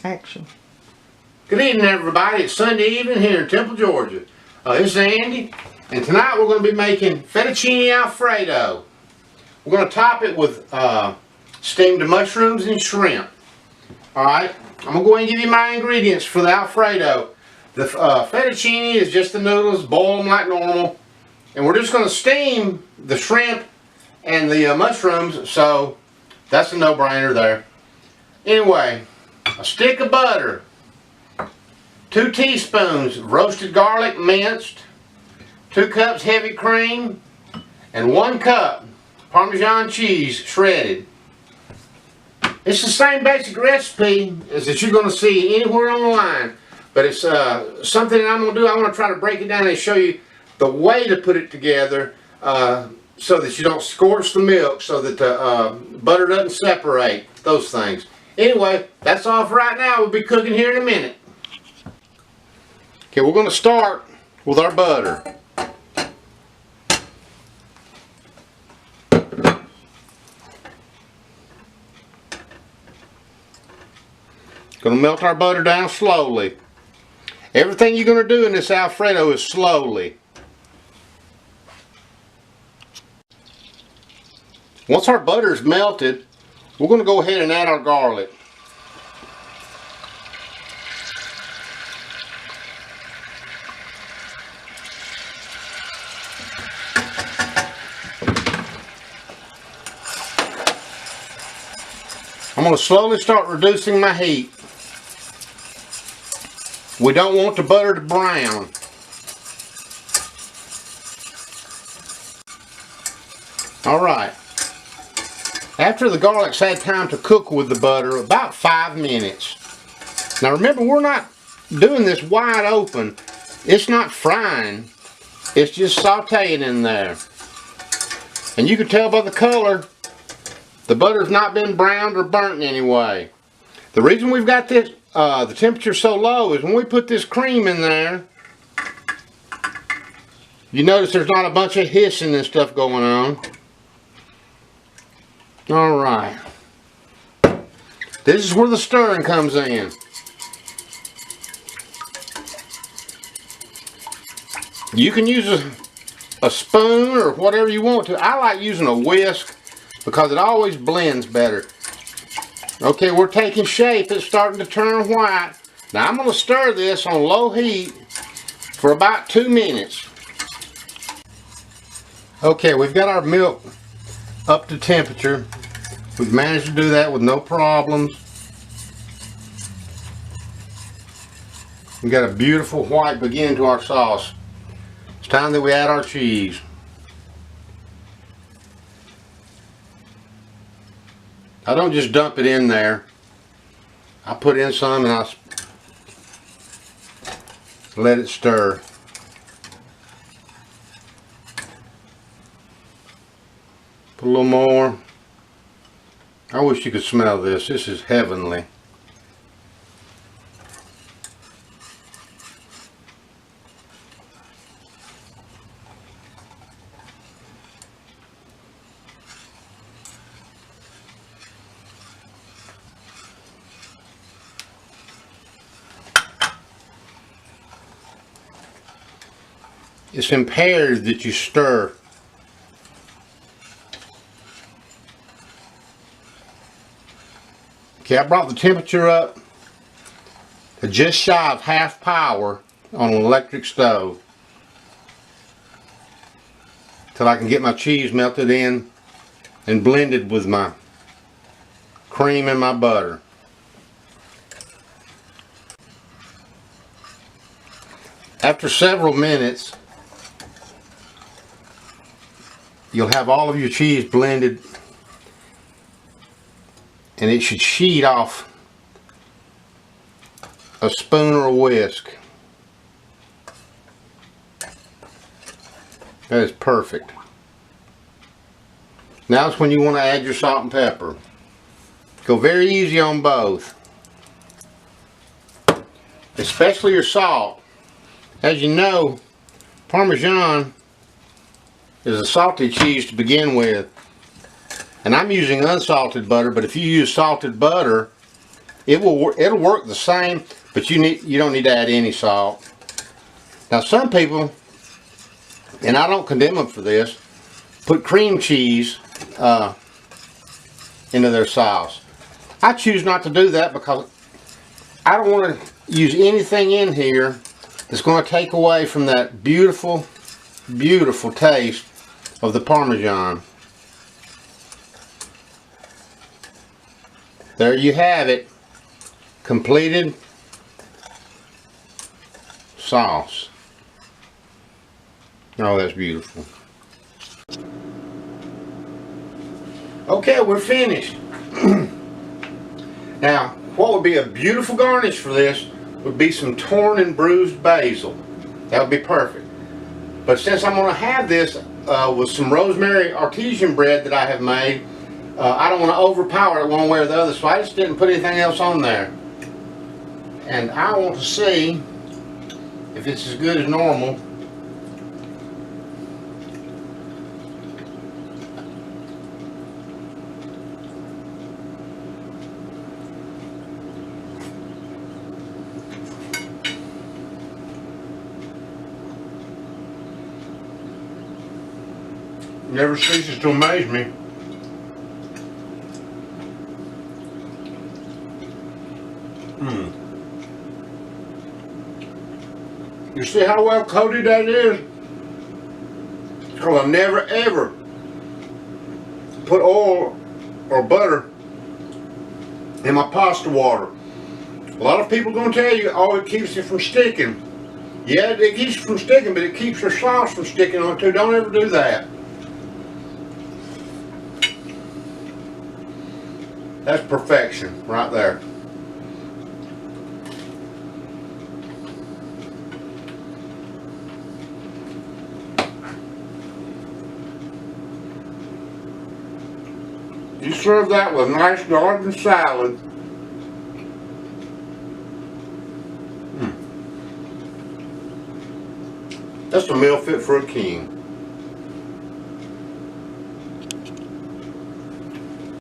Action. Good evening, everybody. It's Sunday evening here in Temple, Georgia. This is Andy, and tonight we're going to be making fettuccine Alfredo. We're going to top it with steamed mushrooms and shrimp. Alright, I'm going to go ahead and give you my ingredients for the Alfredo. The fettuccine is just the noodles, boil them like normal. And we're just going to steam the shrimp and the mushrooms, so that's a no-brainer there. Anyway, a stick of butter, 2 teaspoons of roasted garlic minced, 2 cups heavy cream, and 1 cup Parmesan cheese shredded. It's the same basic recipe as that you're going to see anywhere online, but it's something that I'm going to do. I'm going to try to break it down and show you the way to put it together so that you don't scorch the milk, so that the butter doesn't separate, those things. Anyway, that's all for right now. We'll be cooking here in a minute. Okay, we're going to start with our butter. Going to melt our butter down slowly. Everything you're going to do in this Alfredo is slowly. Once our butter is melted, we're going to go ahead and add our garlic. I'm going to slowly start reducing my heat. We don't want the butter to brown. Alright. After the garlic's had time to cook with the butter, about 5 minutes. Now remember, we're not doing this wide open. It's not frying. It's just sauteing in there. And you can tell by the color, the butter's not been browned or burnt in any way. The reason we've got this, the temperature so low is when we put this cream in there, you notice there's not a bunch of hissing and stuff going on. Alright. This is where the stirring comes in. You can use a spoon or whatever you want to. I like using a whisk because it always blends better. Okay, we're taking shape. It's starting to turn white. Now I'm going to stir this on low heat for about 2 minutes. Okay, we've got our milk up to temperature. We've managed to do that with no problems. We've got a beautiful white beginning to our sauce. It's time that we add our cheese. I don't just dump it in there. I put in some and I let it stir. Put a little more. I wish you could smell this. This is heavenly. It's imperative that you stir. Okay, I brought the temperature up to just shy of half power on an electric stove till I can get my cheese melted in and blended with my cream and my butter. After several minutes, you'll have all of your cheese blended and it should sheet off a spoon or a whisk. That is perfect. Now is when you want to add your salt and pepper. Go very easy on both. Especially your salt. As you know, Parmesan is a salty cheese to begin with. And I'm using unsalted butter, but if you use salted butter, It'll work the same, but you don't need to add any salt. Now some people, and I don't condemn them for this, put cream cheese into their sauce. I choose not to do that because I don't want to use anything in here that's going to take away from that beautiful, beautiful taste of the Parmesan. There you have it. Completed sauce. Oh, that's beautiful. Okay, we're finished. Now, what would be a beautiful garnish for this would be some torn and bruised basil. That would be perfect. But since I'm going to have this with some rosemary artesian bread that I have made, I don't want to overpower it one way or the other, so I just didn't put anything else on there. And I want to see if it's as good as normal. Never ceases to amaze me. You see how well coated that is? Because I never ever put oil or butter in my pasta water. A lot of people are going to tell you, oh, it keeps it from sticking. Yeah, it keeps it from sticking, but it keeps your sauce from sticking on it too. Don't ever do that. That's perfection right there. You serve that with a nice garden salad. That's a meal fit for a king.